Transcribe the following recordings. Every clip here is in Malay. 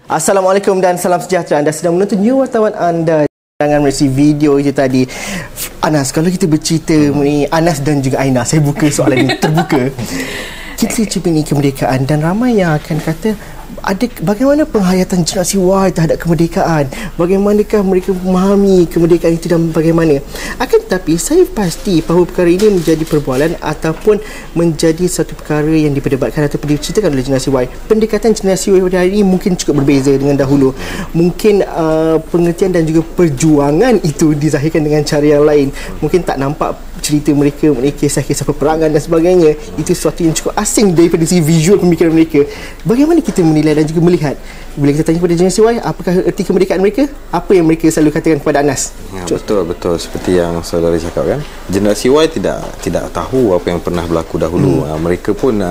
Assalamualaikum dan salam sejahtera. Anda sedang menonton New Wartawan anda. Jangan merisi video itu tadi. Anas, kalau kita bercerita mengenai Anas dan juga Aina, saya buka soalan ini terbuka. Kita cuba ni kemerdekaan dan ramai yang akan kata bagaimana penghayatan generasi Y terhadap kemerdekaan, bagaimanakah mereka memahami kemerdekaan itu dan bagaimana. Akan tetapi saya pasti bahawa perkara ini menjadi perbualan ataupun menjadi satu perkara yang diperdebatkan ataupun diceritakan oleh generasi Y. Pendekatan generasi Y pada hari ini mungkin cukup berbeza dengan dahulu. Mungkin pengertian dan juga perjuangan itu dizahirkan dengan cara yang lain. Mungkin tak nampak cerita mereka mengenai kisah-kisah peperangan dan sebagainya. Itu sesuatu yang cukup asing daripada segi visual pemikiran mereka. Bagaimana kita menilai dan juga melihat bila kita tanya kepada generasi Y apakah erti kemerdekaan mereka, apa yang mereka selalu katakan kepada Anas? Betul seperti yang saudara cakap kan, generasi Y tidak tahu apa yang pernah berlaku dahulu. Mereka pun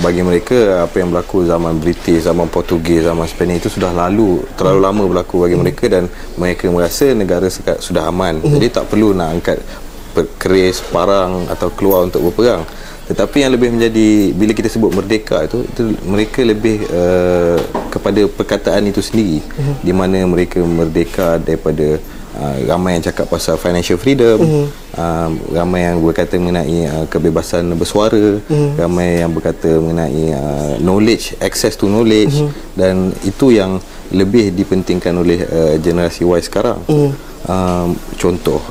bagi mereka apa yang berlaku zaman British, zaman Portugis, zaman Spanish itu sudah terlalu lama berlaku bagi mereka, dan mereka merasa negara sudah aman. Jadi tak perlu nak angkat keris, parang atau keluar untuk berperang. Tetapi yang lebih menjadi, bila kita sebut merdeka itu mereka lebih kepada perkataan itu sendiri, di mana mereka merdeka daripada ramai yang cakap pasal financial freedom, ramai yang berkata mengenai kebebasan bersuara, ramai yang berkata mengenai knowledge, access to knowledge, dan itu yang lebih dipentingkan oleh generasi Y sekarang. Contoh,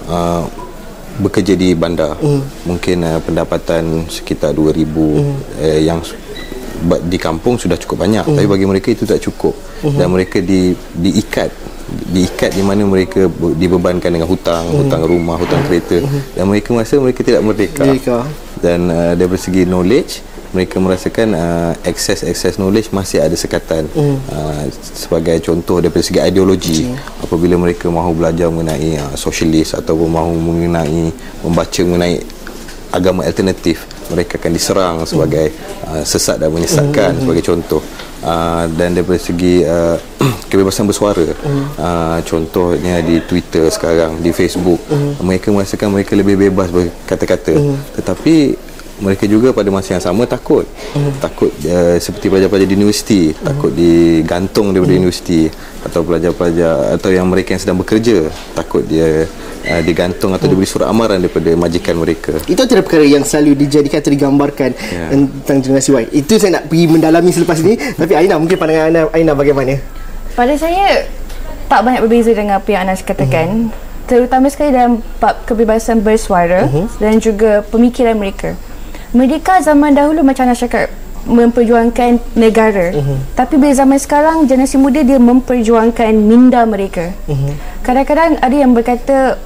bekerja di bandar, mungkin pendapatan sekitar 2,000 yang di kampung sudah cukup banyak, tapi bagi mereka itu tak cukup, dan mereka diikat di mana mereka dibebankan dengan hutang rumah, hutang kereta, dan mereka merasa mereka tidak merdeka. Dan dari segi knowledge, mereka merasakan akses knowledge masih ada sekatan. Sebagai contoh daripada segi ideologi, apabila mereka mahu belajar mengenai sosialis ataupun mahu membaca mengenai agama alternatif, mereka akan diserang sebagai sesat dan menyesatkan, sebagai contoh. Dan daripada segi kebebasan bersuara, contohnya di Twitter sekarang, di Facebook, mereka merasakan mereka lebih bebas berkata-kata, tetapi mereka juga pada masa yang sama takut seperti pelajar-pelajar di universiti, takut digantung daripada universiti, atau pelajar-pelajar atau yang mereka yang sedang bekerja takut dia digantung atau diberi surat amaran daripada majikan mereka. Itu antara perkara yang selalu dijadikan atau digambarkan tentang generasi Y. Itu saya nak pergi mendalami selepas ini. Tapi Aina, mungkin pandangan Aina bagaimana? Pada saya tak banyak berbeza dengan apa yang Anas katakan, terutama sekali dalam bab kebebasan bersuara dan juga pemikiran mereka. Merdeka zaman dahulu macam Anas cakap, memperjuangkan negara, tapi bila zaman sekarang generasi muda dia memperjuangkan minda mereka. Kadang-kadang ada yang berkata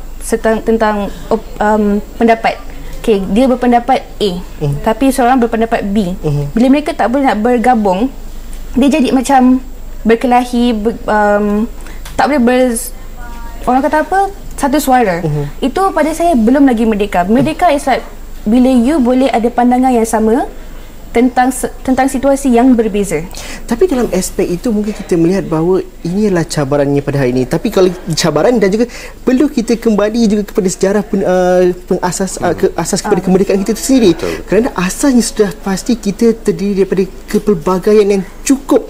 tentang pendapat, dia berpendapat A, tapi seorang berpendapat B. Bila mereka tak boleh nak bergabung, dia jadi macam berkelahi, tak boleh orang kata apa, satu suara. Itu pada saya belum lagi merdeka. Merdeka is like bila you boleh ada pandangan yang sama tentang situasi yang berbeza. Tapi dalam aspek itu mungkin kita melihat bahawa ini adalah cabarannya pada hari ini. Tapi kalau cabaran dan juga perlu kita kembali juga kepada sejarah asas kepada kemerdekaan kita itu sendiri. Kerana asasnya sudah pasti kita terdiri daripada kepelbagaian yang cukup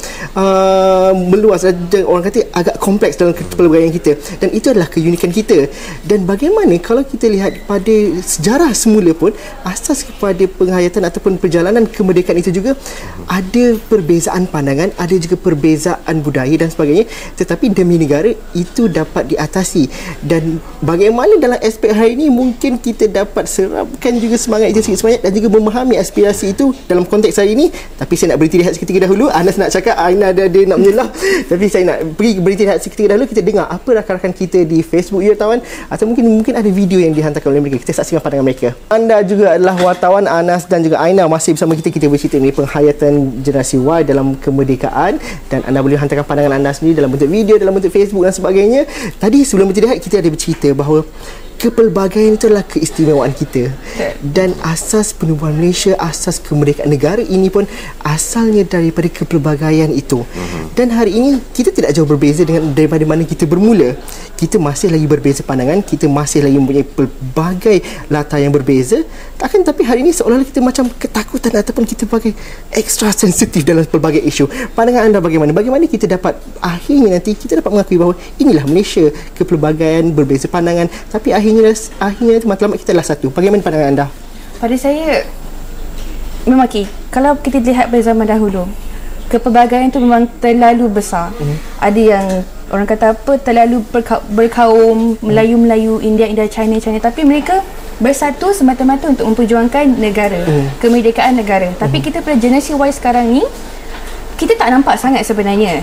meluas, dan orang kata agak kompleks dalam kepelbagaian kita, dan itu adalah keunikan kita. Dan bagaimana kalau kita lihat pada sejarah semula pun, asas kepada penghayatan ataupun perjalanan kemerdekaan itu juga ada perbezaan pandangan, ada juga perbezaan budaya dan sebagainya, tetapi demi negara itu dapat diatasi. Dan bagaimana dalam aspek hari ini mungkin kita dapat serapkan juga semangat itu sebanyak dan juga memahami aspirasi itu dalam konteks hari ini. Tapi saya nak berhenti rehat seketika dahulu. Anas nak cakap, Aina ada nak menyelah, tapi saya nak berhenti rehat seketika dahulu. Kita dengar apa rakan-rakan kita di Facebook New Wartawan, atau mungkin ada video yang dihantarkan oleh mereka. Kita saksikan pandangan mereka. Anda juga adalah wartawan, Anas dan juga Aina masih bersama kita. Kita bercerita mengenai penghayatan generasi Y dalam kemerdekaan, dan anda boleh hantarkan pandangan anda sendiri dalam bentuk video, dalam bentuk Facebook dan sebagainya. Tadi sebelum berhenti rehat, kita ada bercerita bahawa kepelbagaian itu adalah keistimewaan kita. Dan asas penubuhan Malaysia, asas kemerdekaan negara ini pun asalnya daripada kepelbagaian itu. Dan hari ini kita tidak jauh berbeza daripada mana kita bermula. Kita masih lagi berbeza pandangan, kita masih lagi mempunyai pelbagai latar yang berbeza. Tapi hari ini seolah-olah kita macam ketakutan ataupun kita bagai extra sensitif dalam pelbagai isu. Pandangan anda bagaimana? Bagaimana kita dapat akhirnya nanti kita dapat mengakui bahawa inilah Malaysia, kepelbagaian, berbeza pandangan, tapi akhirnya matlamat kita adalah satu. Bagaimana pandangan anda? Pada saya memang kalau kita lihat pada zaman dahulu, kepelbagaian itu memang terlalu besar. Ada yang orang kata apa, terlalu berkaum, Melayu-Melayu, India, China, tapi mereka bersatu semata-mata untuk memperjuangkan negara, kemerdekaan negara. Tapi kita pada generasi Y sekarang ni, kita tak nampak sangat sebenarnya.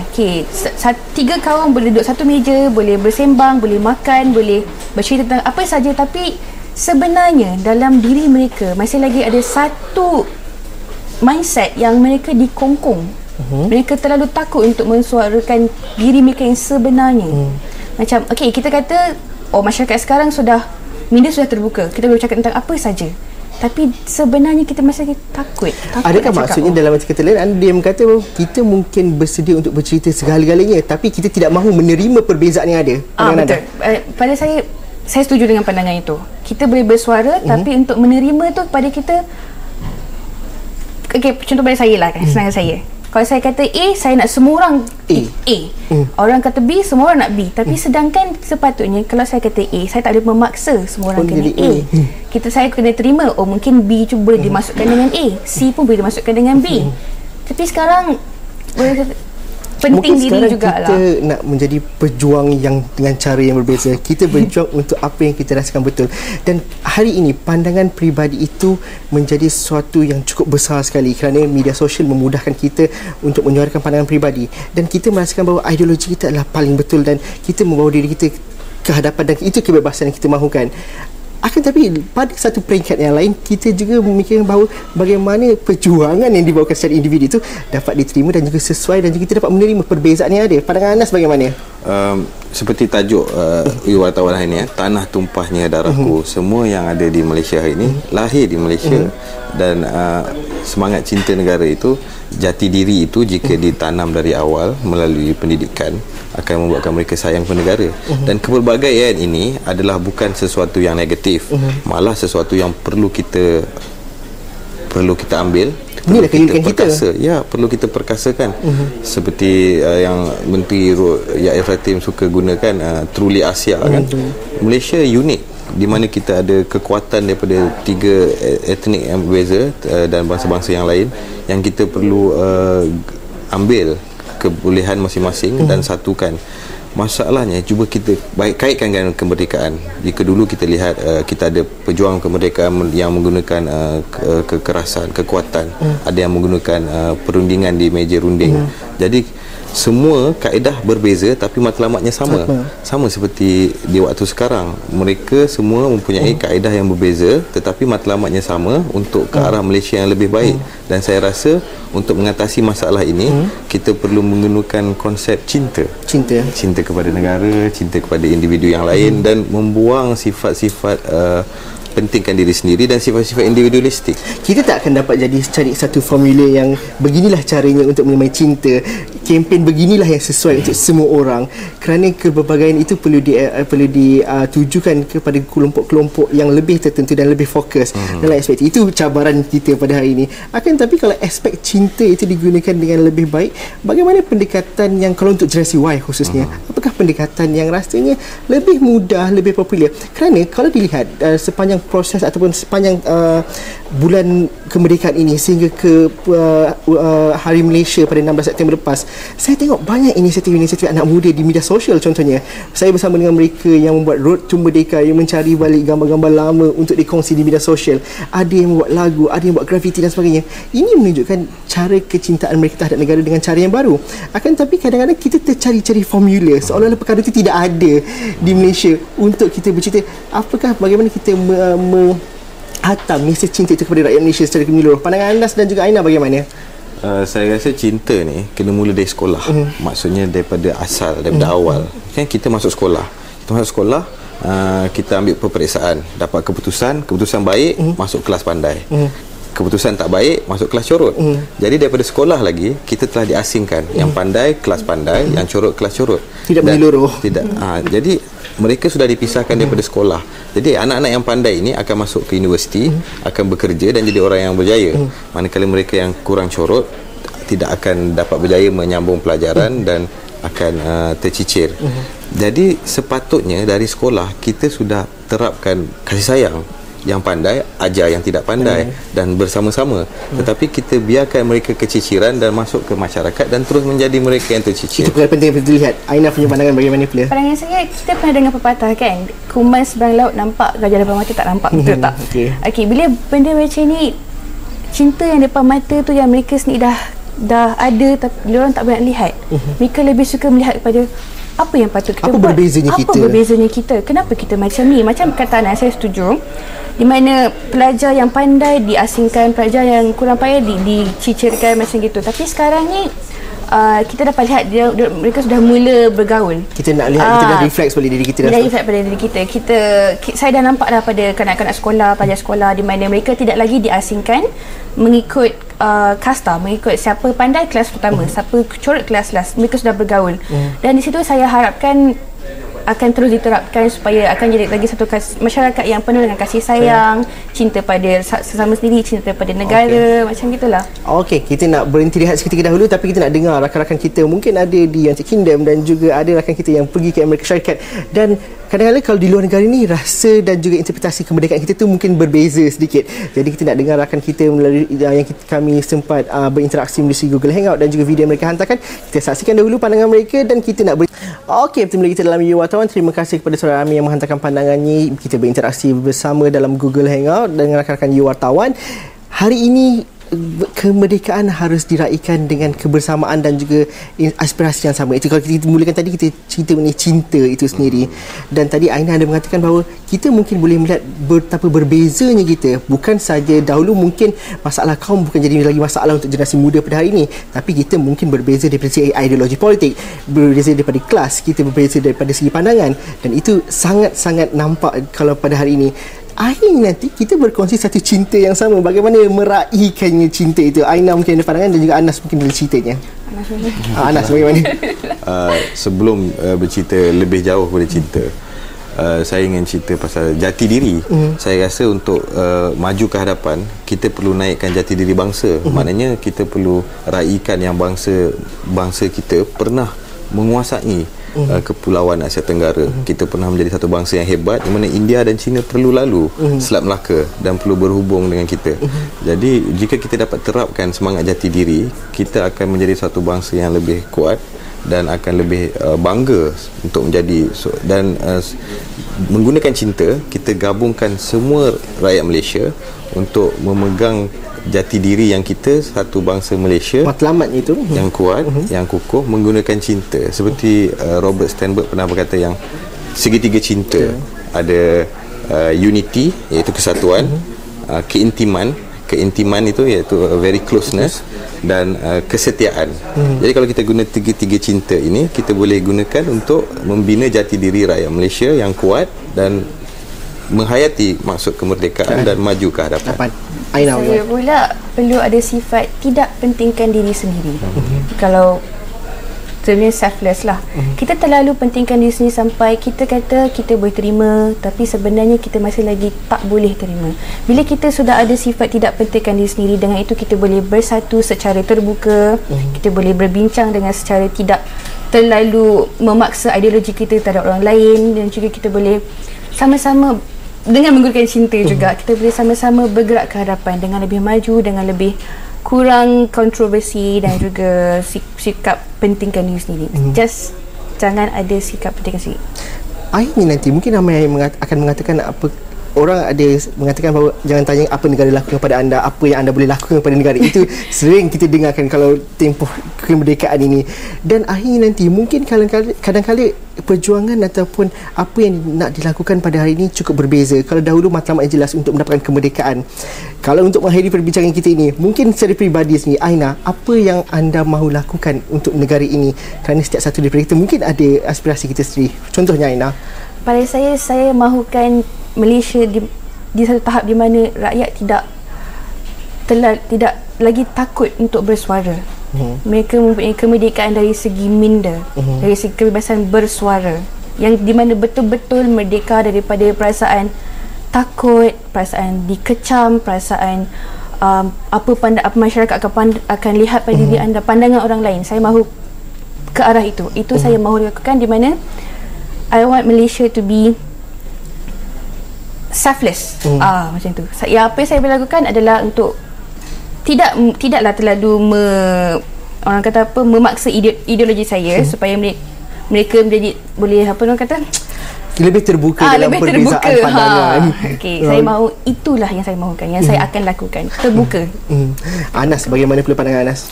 Tiga kaum boleh duduk satu meja, boleh bersembang, boleh makan, boleh bercerita tentang apa saja, tapi sebenarnya dalam diri mereka masih lagi ada satu mindset yang mereka dikongkong. Mereka terlalu takut untuk mensuarakan diri mereka yang sebenarnya. Macam kita kata masyarakat sekarang media sudah terbuka, kita boleh cakap tentang apa saja, tapi sebenarnya kita masih takut. Adakah maksudnya dalam kata lain anda dia berkata bahawa kita mungkin bersedia untuk bercerita segala-galanya, tapi kita tidak mahu menerima perbezaan yang ada? Betul. Pada saya setuju dengan pandangan itu. Kita boleh bersuara, tapi untuk menerima tu pada kita, contoh pada saya lah kan, senang saya. Kalau saya kata A, saya nak semua orang A. Orang kata B, semua orang nak B. Tapi sedangkan sepatutnya kalau saya kata A, saya tak boleh memaksa semua orang kena A. Saya kena terima, mungkin B tu boleh dimasukkan dengan A, C pun boleh dimasukkan dengan B. Tapi sekarang penting diri jugalah. Kita nak menjadi pejuang yang dengan cara yang berbeza. Kita berjuang untuk apa yang kita rasakan betul. Dan hari ini pandangan peribadi itu menjadi sesuatu yang cukup besar sekali kerana media sosial memudahkan kita untuk menyuarakan pandangan peribadi, dan kita merasakan bahawa ideologi kita adalah paling betul dan kita membawa diri kita ke hadapan, dan itu kebebasan yang kita mahukan. Tapi pada satu peringkat yang lain, kita juga memikirkan bahawa bagaimana perjuangan yang dibawakan secara individu itu dapat diterima dan juga sesuai, dan juga kita dapat menerima perbezaan yang ada. Pandangan Anas bagaimana? Seperti tajuk wartawan hari ini, tanah tumpahnya darahku. Semua yang ada di Malaysia hari ini lahir di Malaysia, dan semangat cinta negara itu, jati diri itu jika ditanam dari awal melalui pendidikan akan membuatkan mereka sayang pada negara. Dan kepelbagaian ini adalah bukan sesuatu yang negatif, malah sesuatu yang perlu kita ambil, perlu kita perkasa. Perlu kita perkasakan. Seperti yang Menteri Yaair Fatim suka gunakan, truly Asia kan. Malaysia unik di mana kita ada kekuatan daripada tiga etnik yang berbeza dan bangsa-bangsa yang lain, yang kita perlu ambil kebolehan masing-masing dan satukan. Masalahnya cuba kita kaitkan dengan kemerdekaan. Jika dulu kita lihat kita ada pejuang kemerdekaan yang menggunakan kekerasan, kekuatan, ada yang menggunakan perundingan di meja runding. Jadi semua kaedah berbeza tapi matlamatnya sama seperti di waktu sekarang. Mereka semua mempunyai kaedah yang berbeza tetapi matlamatnya sama untuk ke arah Malaysia yang lebih baik. Dan saya rasa untuk mengatasi masalah ini, kita perlu menggunakan konsep cinta kepada negara, cinta kepada individu yang lain, dan membuang sifat-sifat pentingkan diri sendiri dan sifat-sifat individualistik. Kita tak akan dapat cari satu formula yang beginilah caranya untuk menemui cinta, kempen beginilah yang sesuai untuk semua orang, kerana kepelbagaian itu perlu ditujukan kepada kelompok-kelompok yang lebih tertentu dan lebih fokus dalam aspek itu. Cabaran kita pada hari ini. Tapi kalau aspek cinta itu digunakan dengan lebih baik, bagaimana pendekatan yang kalau untuk generasi Y khususnya, apakah pendekatan yang rasanya lebih mudah, lebih popular? Kerana kalau dilihat sepanjang proses ataupun sepanjang bulan kemerdekaan ini sehingga ke Hari Malaysia pada 16 September lepas, saya tengok banyak inisiatif-inisiatif anak muda di media sosial. Contohnya, saya bersama dengan mereka yang membuat Road to Merdeka, yang mencari balik gambar-gambar lama untuk dikongsi di media sosial. Ada yang membuat lagu, ada yang buat grafiti dan sebagainya. Ini menunjukkan cara kecintaan mereka terhadap negara dengan cara yang baru. Tapi kadang-kadang kita tercari-cari formula seolah-olah perkara itu tidak ada di Malaysia untuk kita bercerita. Bagaimana kita menghantar mesej cinta itu kepada rakyat Malaysia secara menyeluruh? Pandangan Anas dan juga Aina bagaimana? Saya rasa cinta ni kena mula dari sekolah. Maksudnya daripada asal, daripada awal. Kan kita masuk sekolah. kita ambil peperiksaan, dapat keputusan baik, masuk kelas pandai. Keputusan tak baik, masuk kelas corot. Jadi daripada sekolah lagi, kita telah diasingkan. Yang pandai, kelas pandai, yang corot, kelas corot. Tidak menyeluruh. Tidak. Jadi mereka sudah dipisahkan daripada sekolah. Jadi anak-anak yang pandai ini akan masuk ke universiti, akan bekerja dan jadi orang yang berjaya. Manakala mereka yang kurang corot tidak akan dapat berjaya menyambung pelajaran dan akan tercicir. Jadi sepatutnya dari sekolah kita sudah terapkan kasih sayang. Yang pandai ajar yang tidak pandai dan bersama-sama. Tetapi kita biarkan mereka keciciran dan masuk ke masyarakat dan terus menjadi mereka yang tercicir. Itu perkara penting yang perlu dilihat. Aina punya pandangan bagaimana pula? Pandangan saya, kita pernah dengar pepatah kan, kuman seberang laut nampak, gajah depan mata tak nampak. Betul tak? Okey, bila benda macam ni, cinta yang depan mata tu yang mereka sendiri dah ada tapi orang tak boleh lihat. Mereka lebih suka melihat kepada apa yang patut kita buat. Apa berbezanya kita? Kenapa kita macam ni? Macam kata anak saya setuju, di mana pelajar yang pandai diasingkan, pelajar yang kurang pandai dicicirkan macam gitu. Tapi sekarang ni kita dapat lihat mereka sudah mula bergaul. Kita nak lihat, kita dah refleks pada diri kita. Dah refleks pada diri kita. Saya dah nampak dah pada kanak-kanak sekolah, pelajar sekolah, di mana mereka tidak lagi diasingkan mengikut kasta, mengikut siapa pandai kelas pertama, siapa corot kelas. Mereka sudah bergaul. Dan di situ saya harapkan akan terus diterapkan supaya akan jadi lagi satu masyarakat yang penuh dengan kasih sayang, cinta pada sesama sendiri, cinta pada negara, macam gitulah. Okey, kita nak berhenti rehat seketika dahulu, tapi kita nak dengar rakan-rakan kita mungkin ada di United Kingdom dan juga ada rakan kita yang pergi ke Amerika Syarikat, dan kadang-kadang kalau di luar negara ni rasa dan juga interpretasi kemerdekaan kita tu mungkin berbeza sedikit. Jadi kita nak dengar rakan kita melalui yang kami sempat berinteraksi melalui Google Hangout dan juga video yang mereka hantarkan. Kita saksikan dahulu pandangan mereka dan kita nak Okey, bertemu lagi kita dalam You Wartawan. Terima kasih kepada saudara Ami yang menghantarkan pandangannya. Kita berinteraksi bersama dalam Google Hangout dengan rakan-rakan You Wartawan. Hari ini kemerdekaan harus diraikan dengan kebersamaan dan juga aspirasi yang sama. Itu kalau kita mulakan tadi, kita cerita mengenai cinta itu sendiri. Dan tadi Aina ada mengatakan bahawa kita mungkin boleh melihat betapa berbezanya kita. Bukan saja dahulu mungkin masalah kaum bukan jadi lagi masalah untuk generasi muda pada hari ini, tapi kita mungkin berbeza daripada segi ideologi politik, berbeza daripada kelas, kita berbeza daripada segi pandangan, dan itu sangat-sangat nampak kalau pada hari ini. Akhirnya nanti kita berkongsi satu cinta yang sama. Bagaimana meraikannya cinta itu? Aina mungkin ada pandangan dan juga Anas mungkin ada ceritanya. Anas bagaimana? Sebelum bercerita lebih jauh pada cinta, saya ingin cerita pasal jati diri. Saya rasa untuk maju ke hadapan, kita perlu naikkan jati diri bangsa. Maknanya kita perlu raikan yang bangsa kita pernah menguasai kepulauan Asia Tenggara. Kita pernah menjadi satu bangsa yang hebat, di mana India dan China perlu lalu Selat Melaka dan perlu berhubung dengan kita. Jadi jika kita dapat terapkan semangat jati diri, kita akan menjadi satu bangsa yang lebih kuat dan akan lebih bangga untuk menjadi menggunakan cinta, kita gabungkan semua rakyat Malaysia untuk memegang jati diri yang kita, satu bangsa Malaysia matlamat itu yang kuat, yang kukuh, menggunakan cinta. Seperti Robert Sternberg pernah berkata yang segitiga cinta, ada unity iaitu kesatuan, keintiman itu iaitu very closeness, dan kesetiaan. Jadi kalau kita guna tiga-tiga cinta ini, kita boleh gunakan untuk membina jati diri rakyat Malaysia yang kuat dan menghayati maksud kemerdekaan dan maju ke hadapan. Saya pula perlu ada sifat tidak pentingkan diri sendiri. Kalau sebenarnya selfless lah. Kita terlalu pentingkan diri sendiri sampai kita kata kita boleh terima, tapi sebenarnya kita masih lagi tak boleh terima. Bila kita sudah ada sifat tidak pentingkan diri sendiri, dengan itu kita boleh bersatu secara terbuka, kita boleh berbincang dengan secara tidak terlalu memaksa ideologi kita terhadap orang lain, dan juga kita boleh sama-sama dengan menggunakan cinta juga, kita boleh sama-sama bergerak ke hadapan dengan lebih maju, dengan lebih kurang kontroversi dan juga sikap pentingkan diri sendiri. Just jangan ada sikap pentingkan sendiri. Akhirnya nanti mungkin ramai akan mengatakan apa, orang ada mengatakan bahawa jangan tanya apa negara lakukan kepada anda, apa yang anda boleh lakukan kepada negara. Itu sering kita dengarkan kalau tempoh kemerdekaan ini. Dan akhirnya nanti mungkin kadang-kadang perjuangan ataupun apa yang nak dilakukan pada hari ini cukup berbeza. Kalau dahulu matlamat yang jelas untuk mendapatkan kemerdekaan. Kalau untuk mengakhiri perbincangan kita ini, mungkin secara peribadi sendiri, Aina, apa yang anda mahu lakukan untuk negara ini? Kerana setiap satu daripada kita mungkin ada aspirasi kita sendiri. Contohnya Aina. pada saya mahukan Malaysia di satu tahap di mana rakyat tidak lagi takut untuk bersuara. Mereka mempunyai kemerdekaan dari segi minda, dari segi kebebasan bersuara, yang di mana betul-betul merdeka daripada perasaan takut, perasaan dikecam, perasaan apa masyarakat akan lihat pada diri anda, pandangan orang lain. Saya mahu ke arah itu. Itu saya mahu lakukan, di mana I want Malaysia to be selfless. Macam tu. Apa yang saya boleh lakukan adalah untuk tidaklah terlalu orang kata apa, memaksa ideologi saya supaya mereka menjadi boleh apa orang kata lebih terbuka dalam lebih perbezaan terbuka. pandangan. Saya mahu, itulah yang saya mahukan, yang saya akan lakukan, terbuka. Anas, bagaimana pula pandangan Anas?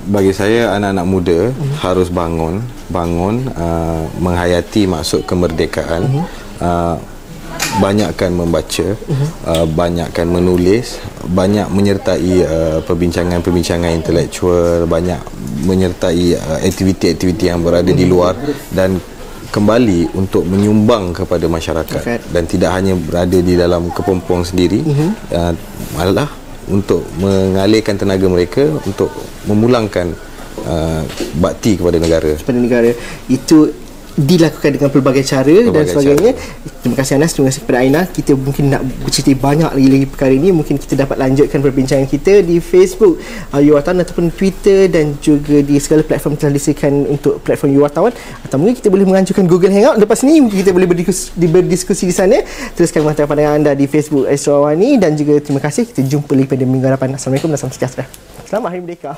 Bagi saya, anak-anak muda harus bangun menghayati maksud kemerdekaan. Banyakkan membaca, banyakkan menulis, banyak menyertai perbincangan-perbincangan intelektual, banyak menyertai aktiviti-aktiviti yang berada di luar, dan kembali untuk menyumbang kepada masyarakat, dan tidak hanya berada di dalam kepompong sendiri, malah untuk mengalihkan tenaga mereka untuk memulangkan bakti kepada negara. Itu dilakukan dengan pelbagai cara dan sebagainya. Terima kasih Anas, terima kasih kepada Aina. Kita mungkin nak bercerita banyak lagi perkara ini. Mungkin kita dapat lanjutkan perbincangan kita di Facebook YouWartawan ataupun Twitter, dan juga di segala platform telah disediakan untuk platform YouWartawan, atau mungkin kita boleh mengajukan Google Hangout lepas ni, mungkin kita boleh berdiskusi di sana. Teruskan menghantar pandangan anda di Facebook Astro Awani, dan juga terima kasih. Kita jumpa lagi pada minggu hadapan. Assalamualaikum dan salam sejahtera. Selamat Hari Merdeka.